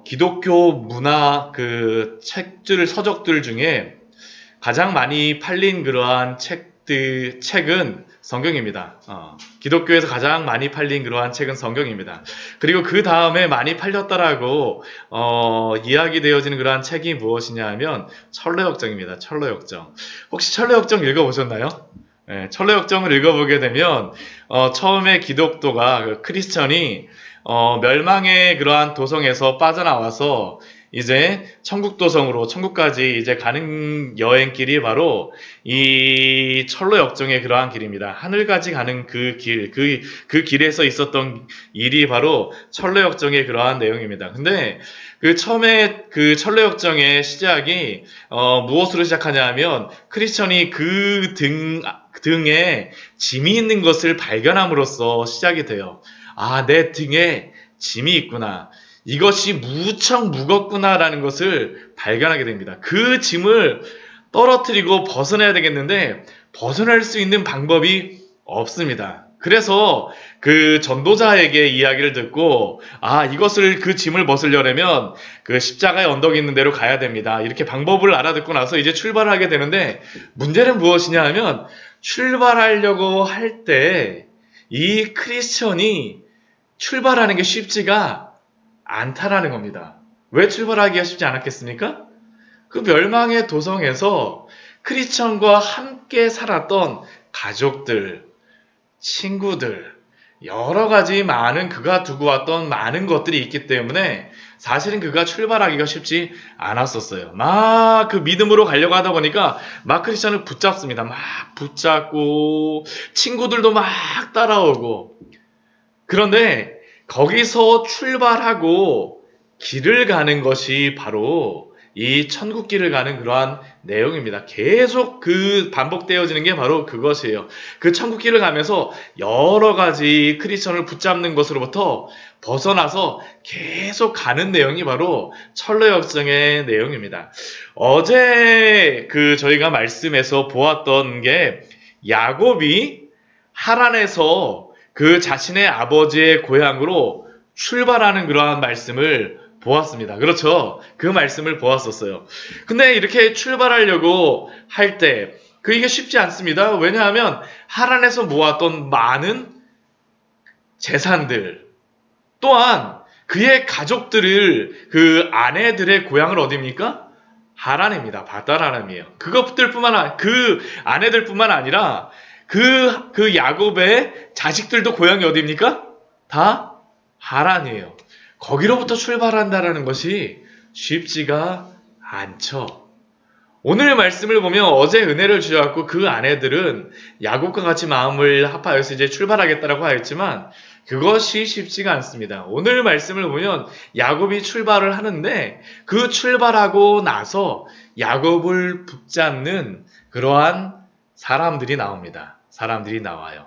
기독교 문화 책들, 서적들 중에 가장 많이 팔린 그러한 책은 성경입니다. 기독교에서 가장 많이 팔린 그러한 책은 성경입니다. 그리고 그 다음에 많이 팔렸다라고, 이야기되어지는 그러한 책이 무엇이냐 하면 철로역정입니다. 철로역정. 혹시 철로역정 읽어보셨나요? 네, 철로역정을 읽어보게 되면, 처음에 기독도가, 크리스천이, 멸망의 그러한 도성에서 빠져나와서 이제 천국 도성으로 천국까지 이제 가는 여행길이 바로 이 철로 역정의 그러한 길입니다. 하늘까지 가는 그 길, 그 길에서 있었던 일이 바로 철로 역정의 그러한 내용입니다. 근데 그 처음에 그 철로 역정의 시작이 무엇으로 시작하냐 하면 크리스천이 그 등에 짐이 있는 것을 발견함으로써 시작이 돼요. 아, 내 등에 짐이 있구나. 이것이 무척 무겁구나라는 것을 발견하게 됩니다. 그 짐을 떨어뜨리고 벗어나야 되겠는데 벗어날 수 있는 방법이 없습니다. 그래서 그 전도자에게 이야기를 듣고 이것을 그 짐을 벗으려면 그 십자가의 언덕이 있는 데로 가야 됩니다. 이렇게 방법을 알아듣고 나서 이제 출발을 하게 되는데 문제는 무엇이냐 하면 출발하려고 할 때 이 크리스천이 출발하는 게 쉽지가 않다라는 겁니다. 왜 출발하기가 쉽지 않았겠습니까? 그 멸망의 도성에서 크리스천과 함께 살았던 가족들, 친구들, 여러 가지 많은 그가 두고 왔던 많은 것들이 있기 때문에 사실은 그가 출발하기가 쉽지 않았었어요. 막 그 믿음으로 가려고 하다 보니까 막 크리스천을 붙잡습니다. 막 붙잡고 친구들도 막 따라오고 그런데 거기서 출발하고 길을 가는 것이 바로 이 천국길을 가는 그러한 내용입니다. 계속 그 반복되어지는 게 바로 그것이에요. 그 천국길을 가면서 여러 가지 크리스천을 붙잡는 것으로부터 벗어나서 계속 가는 내용이 바로 철로역정의 내용입니다. 어제 저희가 말씀에서 보았던 게 야곱이 하란에서 그 자신의 아버지의 고향으로 출발하는 그러한 말씀을 보았습니다. 그렇죠? 그 말씀을 보았었어요. 근데 이렇게 출발하려고 할 때, 이게 쉽지 않습니다. 왜냐하면 하란에서 모았던 많은 재산들, 또한 그의 가족들을, 그 아내들의 고향을 어디입니까? 하란입니다. 바다라람이에요. 그 아내들뿐만 아니라 그 야곱의 자식들도 고향이 어디입니까? 다 하란이에요. 거기로부터 출발한다라는 것이 쉽지가 않죠. 오늘 말씀을 보면 어제 은혜를 주셔갖고 그 아내들은 야곱과 같이 마음을 합하여서 이제 출발하겠다라고 하였지만 그것이 쉽지가 않습니다. 오늘 말씀을 보면 야곱이 출발을 하는데 그 출발하고 나서 야곱을 붙잡는 그러한 사람들이 나옵니다. 사람들이 나와요.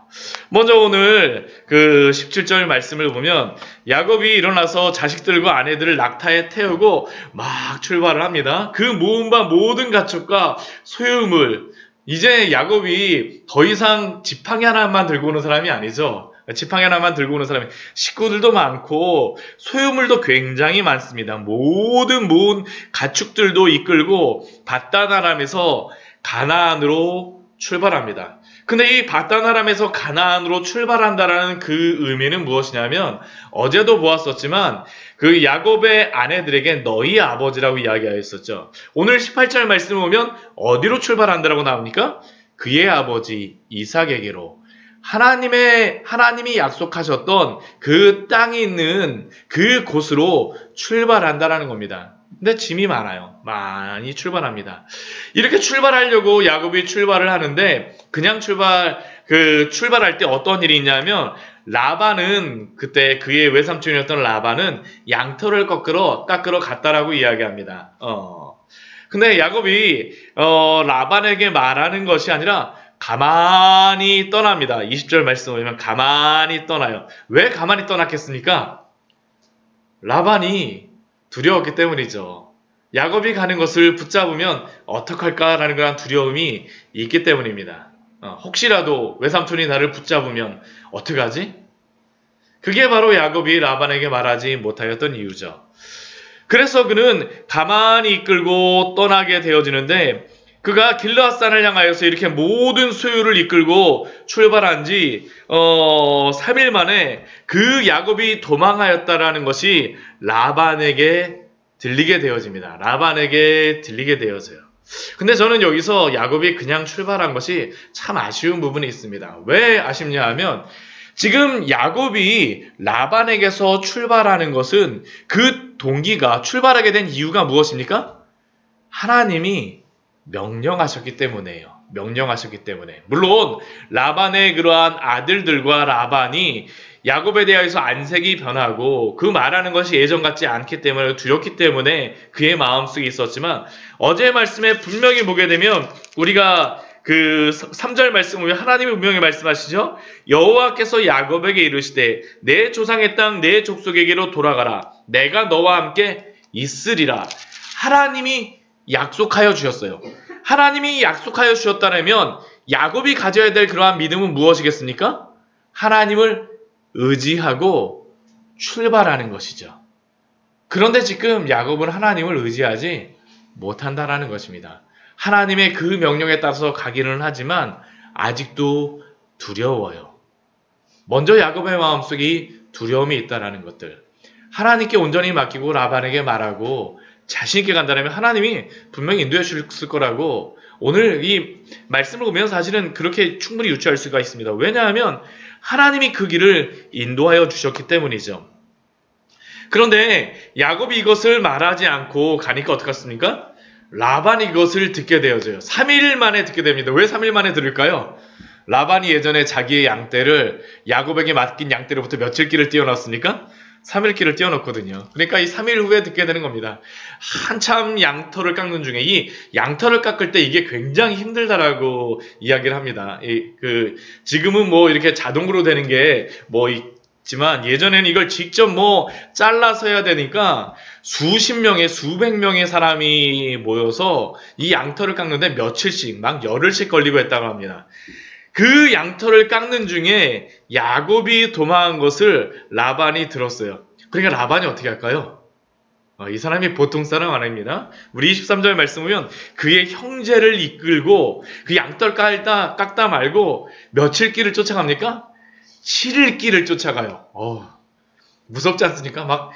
먼저 오늘 그 17절 말씀을 보면 야곱이 일어나서 자식들과 아내들을 낙타에 태우고 막 출발을 합니다. 그 모은 바 모든 가축과 소유물, 이제 야곱이 더 이상 지팡이 하나만 들고 오는 사람이 아니죠. 지팡이 하나만 들고 오는 사람이 식구들도 많고 소유물도 굉장히 많습니다. 모든 모은 가축들도 이끌고 밧다나람에서 가나안으로 출발합니다. 근데 이 바다나람에서 가나안으로 출발한다라는 그 의미는 무엇이냐면 어제도 보았었지만 그 야곱의 아내들에게 너희 아버지라고 이야기하였었죠. 오늘 18절 말씀을 보면 어디로 출발한다라고 나옵니까? 그의 아버지 이삭에게로. 하나님이 약속하셨던 그 땅이 있는 그 곳으로 출발한다라는 겁니다. 근데 짐이 많아요. 많이 출발합니다. 이렇게 출발하려고 야곱이 출발을 하는데 그냥 출발할 때 어떤 일이 있냐면 라반은 그때 그의 외삼촌이었던 라반은 양털을 깎으러 갔다라고 이야기합니다. 근데 야곱이 라반에게 말하는 것이 아니라 가만히 떠납니다. 20절 말씀 보면 가만히 떠나요. 왜 가만히 떠났겠습니까? 라반이 두려웠기 때문이죠. 야곱이 가는 것을 붙잡으면 어떡할까라는 그런 두려움이 있기 때문입니다. 혹시라도 외삼촌이 나를 붙잡으면 어떡하지? 그게 바로 야곱이 라반에게 말하지 못하였던 이유죠. 그래서 그는 가만히 이끌고 떠나게 되어지는데 그가 길르앗산을 향하여서 이렇게 모든 소유를 이끌고 출발한 지 3일 만에 그 야곱이 도망하였다라는 것이 라반에게 들리게 되어집니다. 라반에게 들리게 되어져요. 근데 저는 여기서 야곱이 그냥 출발한 것이 참 아쉬운 부분이 있습니다. 왜 아쉽냐 하면 지금 야곱이 라반에게서 출발하는 것은 그 동기가 출발하게 된 이유가 무엇입니까? 하나님이 명령하셨기 때문에요. 명령하셨기 때문에. 물론 라반의 그러한 아들들과 라반이 야곱에 대해서 안색이 변하고 그 말하는 것이 예전 같지 않기 때문에 두렵기 때문에 그의 마음속에 있었지만 어제 말씀에 분명히 보게 되면 우리가 그 3절 말씀 보면 하나님이 분명히 말씀하시죠. 여호와께서 야곱에게 이르시되 내 조상의 땅 내 족속에게로 돌아가라. 내가 너와 함께 있으리라. 하나님이 약속하여 주셨어요. 하나님이 약속하여 주셨다면 야곱이 가져야 될 그러한 믿음은 무엇이겠습니까? 하나님을 의지하고 출발하는 것이죠. 그런데 지금 야곱은 하나님을 의지하지 못한다라는 것입니다. 하나님의 그 명령에 따라서 가기는 하지만 아직도 두려워요. 먼저 야곱의 마음속에 두려움이 있다라는 것들. 하나님께 온전히 맡기고 라반에게 말하고 자신 있게 간다면 하나님이 분명히 인도해 주실 거라고 오늘 이 말씀을 보면 사실은 그렇게 충분히 유추할 수가 있습니다. 왜냐하면 하나님이 그 길을 인도하여 주셨기 때문이죠. 그런데 야곱이 이것을 말하지 않고 가니까 어떡했습니까? 라반이 이것을 듣게 되어져요. 3일 만에 듣게 됩니다. 왜 3일 만에 들을까요? 라반이 예전에 자기의 양떼를 야곱에게 맡긴 양떼로부터 며칠 길을 띄워놨습니까? 3일 길을 띄워놓거든요. 그러니까 이 3일 후에 듣게 되는 겁니다. 한참 양털을 깎는 중에 이 양털을 깎을 때 이게 굉장히 힘들다라고 이야기를 합니다. 지금은 뭐 이렇게 자동으로 되는 게 뭐 있지만 예전에는 이걸 직접 뭐 잘라서 해야 되니까 수십 명의 수백 명의 사람이 모여서 이 양털을 깎는데 며칠씩 막 열흘씩 걸리고 했다고 합니다. 그 양털을 깎는 중에 야곱이 도망한 것을 라반이 들었어요. 그러니까 라반이 어떻게 할까요? 이 사람이 보통 사람 아닙니다. 우리 23절 말씀 보면 그의 형제를 이끌고 그 양털 깎다 말고 며칠 길을 쫓아갑니까? 7일 길을 쫓아가요. 무섭지 않습니까? 막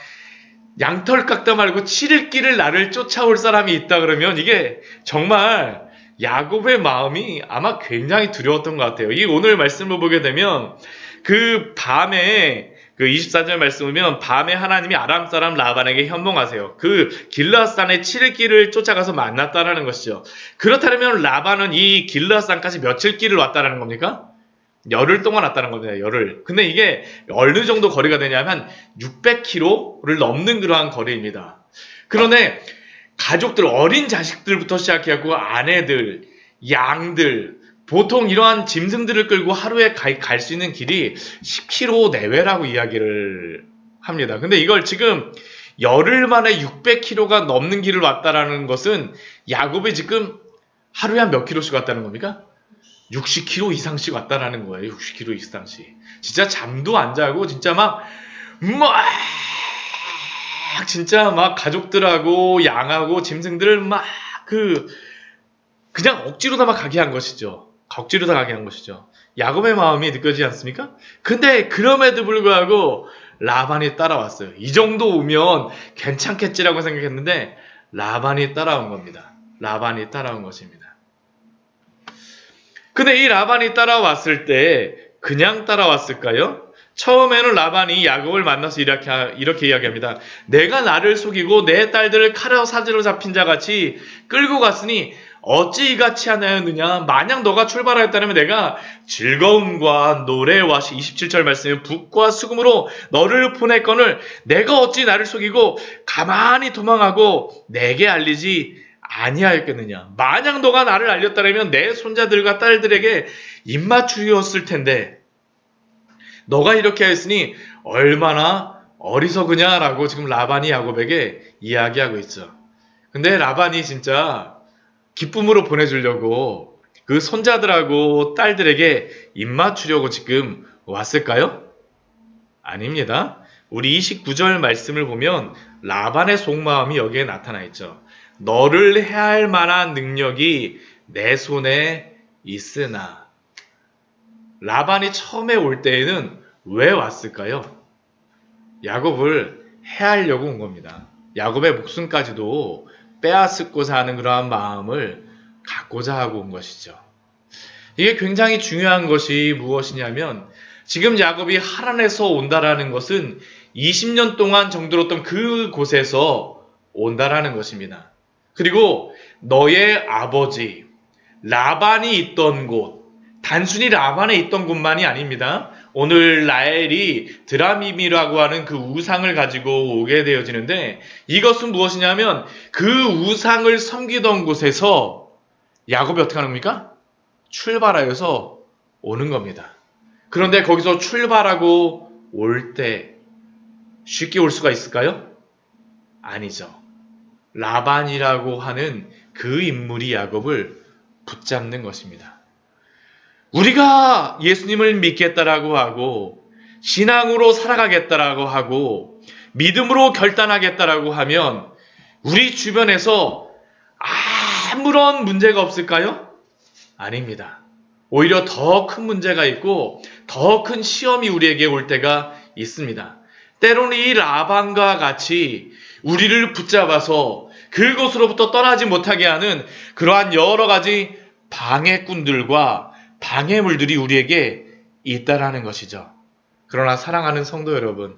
양털 깎다 말고 7일 길을 나를 쫓아올 사람이 있다 그러면 이게 정말 야곱의 마음이 아마 굉장히 두려웠던 것 같아요. 이 오늘 말씀을 보게 되면 그 밤에 그 24절 말씀 보면 밤에 하나님이 아람 사람 라반에게 현몽하세요. 그 길르앗산의 7일 길을 쫓아가서 만났다라는 것이죠. 그렇다면 라반은 이 길르앗산까지 며칠 길을 왔다라는 겁니까? 열흘 동안 왔다는 겁니다. 열흘. 근데 이게 어느 정도 거리가 되냐면 600km를 넘는 그러한 거리입니다. 그런데 가족들, 어린 자식들부터 시작해갖고 아내들, 양들, 보통 이러한 짐승들을 끌고 하루에 갈 수 있는 길이 10km 내외라고 이야기를 합니다. 근데 이걸 지금 열흘 만에 600km가 넘는 길을 왔다라는 것은 야곱이 지금 하루에 한 몇 킬로씩 왔다는 겁니까? 60km 이상씩 왔다라는 거예요. 60km 이상씩. 진짜 잠도 안 자고 진짜 진짜 막 가족들하고 양하고 짐승들을 그냥 억지로 다 막 가게 한 것이죠. 억지로 다 가게 한 것이죠. 야곱의 마음이 느껴지지 않습니까? 근데 그럼에도 불구하고 라반이 따라왔어요. 이 정도 오면 괜찮겠지라고 생각했는데 라반이 따라온 겁니다. 라반이 따라온 것입니다. 근데 이 라반이 따라왔을 때 그냥 따라왔을까요? 처음에는 라반이 야곱을 만나서 이렇게 이야기합니다. 내가 나를 속이고 내 딸들을 칼로 사지로 잡힌 자같이 끌고 갔으니 어찌 이같이 하나였느냐. 만약 너가 출발하였다면 내가 즐거움과 노래와 27절 말씀에 북과 수금으로 너를 보냈거늘 내가 어찌 나를 속이고 가만히 도망하고 내게 알리지 아니하였겠느냐. 만약 너가 나를 알렸다면 내 손자들과 딸들에게 입맞추었을 텐데 너가 이렇게 하였으니 얼마나 어리석으냐라고 지금 라반이 야곱에게 이야기하고 있죠. 근데 라반이 진짜 기쁨으로 보내주려고 그 손자들하고 딸들에게 입맞추려고 지금 왔을까요? 아닙니다. 우리 29절 말씀을 보면 라반의 속마음이 여기에 나타나 있죠. 너를 해할 만한 능력이 내 손에 있으나. 라반이 처음에 올 때에는 왜 왔을까요? 야곱을 해하려고 온 겁니다. 야곱의 목숨까지도 빼앗고자 하는 그러한 마음을 갖고자 하고 온 것이죠. 이게 굉장히 중요한 것이 무엇이냐면 지금 야곱이 하란에서 온다라는 것은 20년 동안 정들었던 그곳에서 온다라는 것입니다. 그리고 너의 아버지 라반이 있던 곳, 단순히 라반에 있던 곳만이 아닙니다. 오늘 라헬이 드라밈이라고 하는 그 우상을 가지고 오게 되어지는데 이것은 무엇이냐면 그 우상을 섬기던 곳에서 야곱이 어떻게 하는 겁니까? 출발하여서 오는 겁니다. 그런데 거기서 출발하고 올 때 쉽게 올 수가 있을까요? 아니죠. 라반이라고 하는 그 인물이 야곱을 붙잡는 것입니다. 우리가 예수님을 믿겠다라고 하고 신앙으로 살아가겠다라고 하고 믿음으로 결단하겠다라고 하면 우리 주변에서 아무런 문제가 없을까요? 아닙니다. 오히려 더 큰 문제가 있고 더 큰 시험이 우리에게 올 때가 있습니다. 때로는 이 라반과 같이 우리를 붙잡아서 그곳으로부터 떠나지 못하게 하는 그러한 여러 가지 방해꾼들과 방해물들이 우리에게 있다라는 것이죠. 그러나 사랑하는 성도 여러분,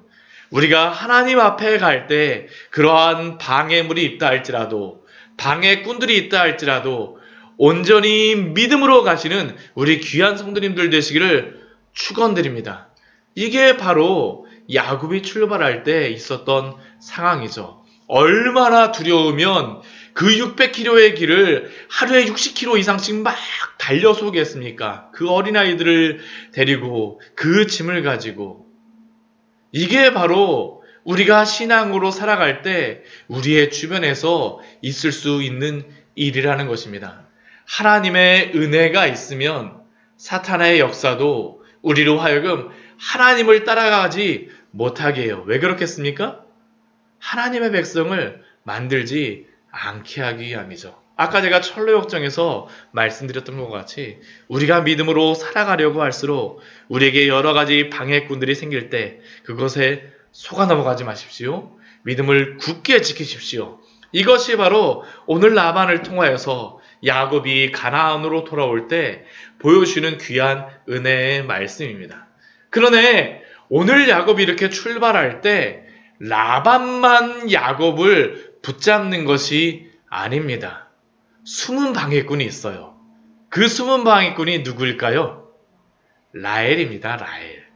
우리가 하나님 앞에 갈 때 그러한 방해물이 있다 할지라도 방해꾼들이 있다 할지라도 온전히 믿음으로 가시는 우리 귀한 성도님들 되시기를 축원드립니다. 이게 바로 야곱이 출발할 때 있었던 상황이죠. 얼마나 두려우면 그 600km의 길을 하루에 60km 이상씩 막 달려서 오겠습니까? 그 어린아이들을 데리고 그 짐을 가지고. 이게 바로 우리가 신앙으로 살아갈 때 우리의 주변에서 있을 수 있는 일이라는 것입니다. 하나님의 은혜가 있으면 사탄의 역사도 우리로 하여금 하나님을 따라가지 못하게 해요. 왜 그렇겠습니까? 하나님의 백성을 만들지 않게 하기 위함이죠. 아까 제가 철로역정에서 말씀드렸던 것 같이 우리가 믿음으로 살아가려고 할수록 우리에게 여러 가지 방해꾼들이 생길 때 그것에 속아 넘어가지 마십시오. 믿음을 굳게 지키십시오. 이것이 바로 오늘 라반을 통하여서 야곱이 가나안으로 돌아올 때 보여주는 귀한 은혜의 말씀입니다. 그러네 오늘 야곱이 이렇게 출발할 때 라반만 야곱을 붙잡는 것이 아닙니다. 숨은 방해꾼이 있어요. 그 숨은 방해꾼이 누구일까요? 라헬입니다. 라헬.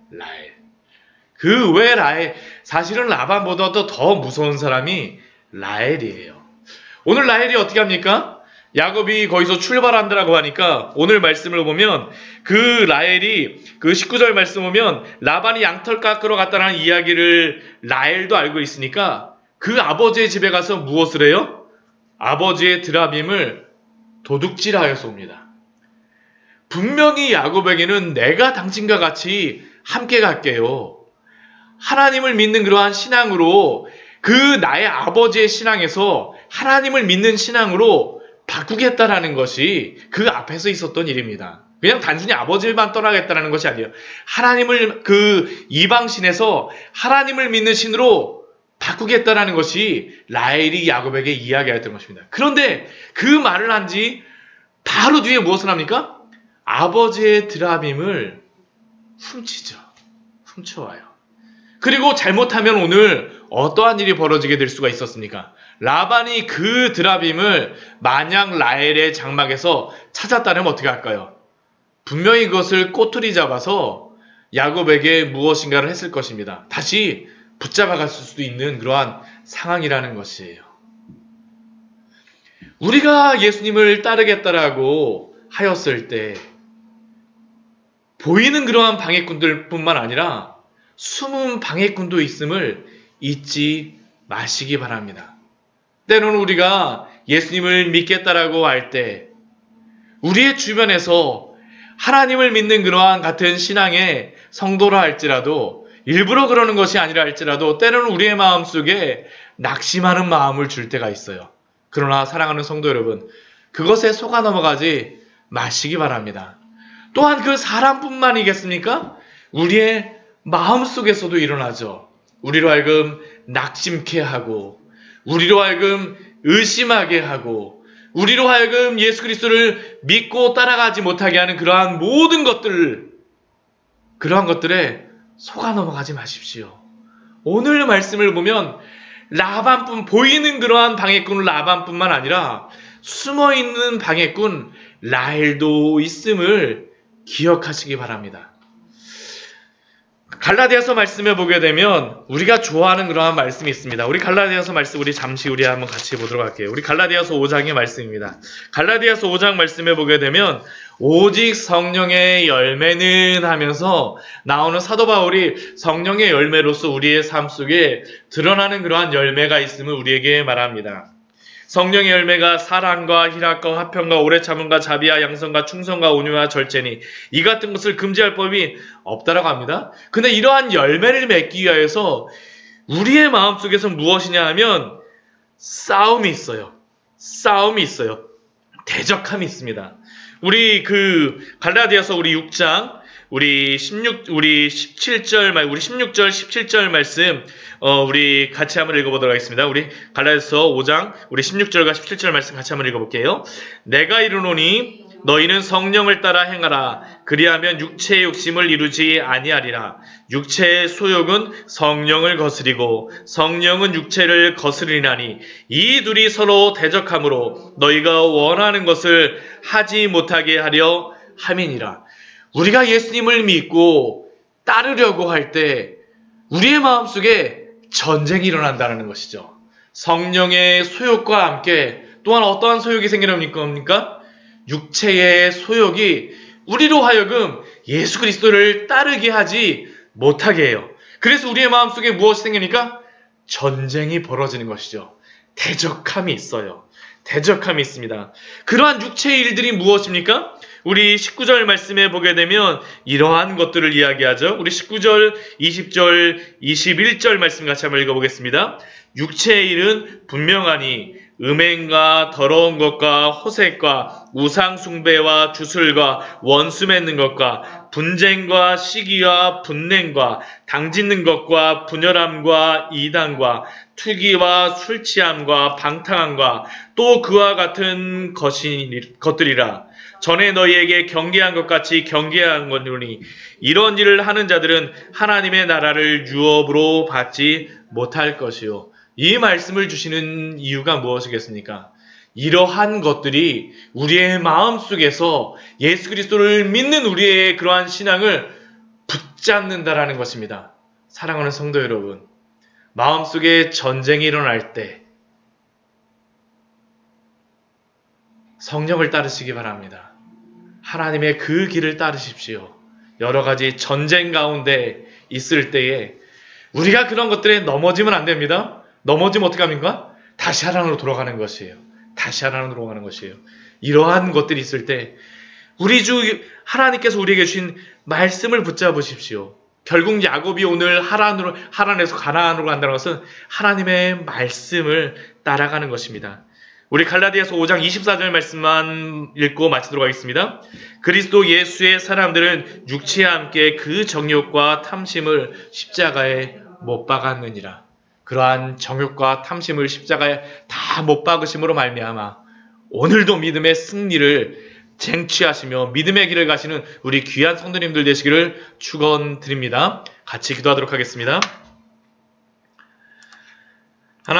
그 왜 라헬? 사실은 라반보다도 더 무서운 사람이 라헬이에요. 오늘 라헬이 어떻게 합니까? 야곱이 거기서 출발한다라고 하니까 오늘 말씀을 보면 그 라헬이 그 19절 말씀 보면 라반이 양털 깎으러 갔다는 이야기를 라헬도 알고 있으니까 그 아버지의 집에 가서 무엇을 해요? 아버지의 드라빔을 도둑질하여서 옵니다. 분명히 야곱에게는 내가 당신과 같이 함께 갈게요. 하나님을 믿는 그러한 신앙으로 그 나의 아버지의 신앙에서 하나님을 믿는 신앙으로 바꾸겠다라는 것이 그 앞에서 있었던 일입니다. 그냥 단순히 아버지만 떠나겠다는 것이 아니에요. 하나님을 그 이방신에서 하나님을 믿는 신으로 바꾸겠다라는 것이 라헬이 야곱에게 이야기했던 것입니다. 그런데 그 말을 한 지 바로 뒤에 무엇을 합니까? 아버지의 드라빔을 훔쳐와요. 그리고 잘못하면 오늘 어떠한 일이 벌어지게 될 수가 있었습니까? 라반이 그 드라빔을 만약 라헬의 장막에서 찾았다면 어떻게 할까요? 분명히 그것을 꼬투리 잡아서 야곱에게 무엇인가를 했을 것입니다. 다시 붙잡아갔을 수도 있는 그러한 상황이라는 것이에요. 우리가 예수님을 따르겠다라고 하였을 때 보이는 그러한 방해꾼들 뿐만 아니라 숨은 방해꾼도 있음을 잊지 마시기 바랍니다. 때로는 우리가 예수님을 믿겠다라고 할 때 우리의 주변에서 하나님을 믿는 그러한 같은 신앙의 성도라 할지라도 일부러 그러는 것이 아니라 할지라도 때로는 우리의 마음속에 낙심하는 마음을 줄 때가 있어요. 그러나 사랑하는 성도 여러분, 그것에 속아 넘어가지 마시기 바랍니다. 또한 그 사람뿐만이겠습니까? 우리의 마음속에서도 일어나죠. 우리로 하여금 낙심케 하고, 우리로 하여금 의심하게 하고, 우리로 하여금 예수 그리스도를 믿고 따라가지 못하게 하는 그러한 모든 그러한 것들에 속아 넘어가지 마십시오. 오늘 말씀을 보면 보이는 그러한 방해꾼 라반뿐만 아니라 숨어있는 방해꾼 라헬도 있음을 기억하시기 바랍니다. 갈라디아서 말씀에 보게 되면 우리가 좋아하는 그러한 말씀이 있습니다. 우리 갈라디아서 말씀 잠시 한번 같이 보도록 할게요. 우리 갈라디아서 5장의 말씀입니다. 갈라디아서 5장 말씀에 보게 되면 오직 성령의 열매는 하면서 나오는 사도 바울이 성령의 열매로서 우리의 삶 속에 드러나는 그러한 열매가 있음을 우리에게 말합니다. 성령의 열매가 사랑과 희락과 화평과 오래 참음과 자비와 양선과 충성과 온유와 절제니 이 같은 것을 금지할 법이 없다라고 합니다. 근데 이러한 열매를 맺기 위하여서 우리의 마음속에서 무엇이냐 하면 싸움이 있어요. 대적함이 있습니다. 우리 갈라디아서 우리 6장 우리 17절 17절 말씀 우리 같이 한번 읽어보도록 하겠습니다. 우리 갈라디아서 5장 우리 16절과 17절 말씀 같이 한번 읽어볼게요. 내가 이르노니 너희는 성령을 따라 행하라. 그리하면 육체의 욕심을 이루지 아니하리라. 육체의 소욕은 성령을 거스리고 성령은 육체를 거스리나니 이 둘이 서로 대적하므로 너희가 원하는 것을 하지 못하게 하려 함이니라. 우리가 예수님을 믿고 따르려고 할 때 우리의 마음속에 전쟁이 일어난다는 것이죠. 성령의 소욕과 함께 또한 어떠한 소욕이 생기는 겁니까? 육체의 소욕이 우리로 하여금 예수 그리스도를 따르게 하지 못하게 해요. 그래서 우리의 마음속에 무엇이 생기니까? 전쟁이 벌어지는 것이죠. 대적함이 있어요. 대적함이 있습니다. 그러한 육체의 일들이 무엇입니까? 우리 19절 말씀에 보게 되면 이러한 것들을 이야기하죠. 우리 19절, 20절, 21절 말씀 같이 한번 읽어보겠습니다. 육체의 일은 분명하니 음행과 더러운 것과 호색과 우상 숭배와 주술과 원수 맺는 것과 분쟁과 시기와 분냉과 당짓는 것과 분열함과 이단과 투기와 술 취함과 방탕함과 또 그와 같은 것들이라. 전에 너희에게 경계한 것 같이 경계한 거니 이런 일을 하는 자들은 하나님의 나라를 유업으로 받지 못할 것이요. 이 말씀을 주시는 이유가 무엇이겠습니까? 이러한 것들이 우리의 마음속에서 예수 그리스도를 믿는 우리의 그러한 신앙을 붙잡는다라는 것입니다. 사랑하는 성도 여러분, 마음속에 전쟁이 일어날 때 성령을 따르시기 바랍니다. 하나님의 그 길을 따르십시오. 여러 가지 전쟁 가운데 있을 때에 우리가 그런 것들에 넘어지면 안 됩니다. 넘어지면 어떻게 합니까? 다시 하나님으로 돌아가는 것이에요. 이러한 것들이 있을 때 우리 주 하나님께서 우리에게 주신 말씀을 붙잡으십시오. 결국 야곱이 오늘 하란에서 가나안으로 간다는 것은 하나님의 말씀을 따라가는 것입니다. 우리 갈라디아서 5장 24절 말씀만 읽고 마치도록 하겠습니다. 그리스도 예수의 사람들은 육체와 함께 그 정욕과 탐심을 십자가에 못 박았느니라. 그러한 정욕과 탐심을 십자가에 다 못 박으심으로 말미암아 오늘도 믿음의 승리를 쟁취하시며 믿음의 길을 가시는 우리 귀한 성도님들 되시기를 축원드립니다. 같이 기도하도록 하겠습니다.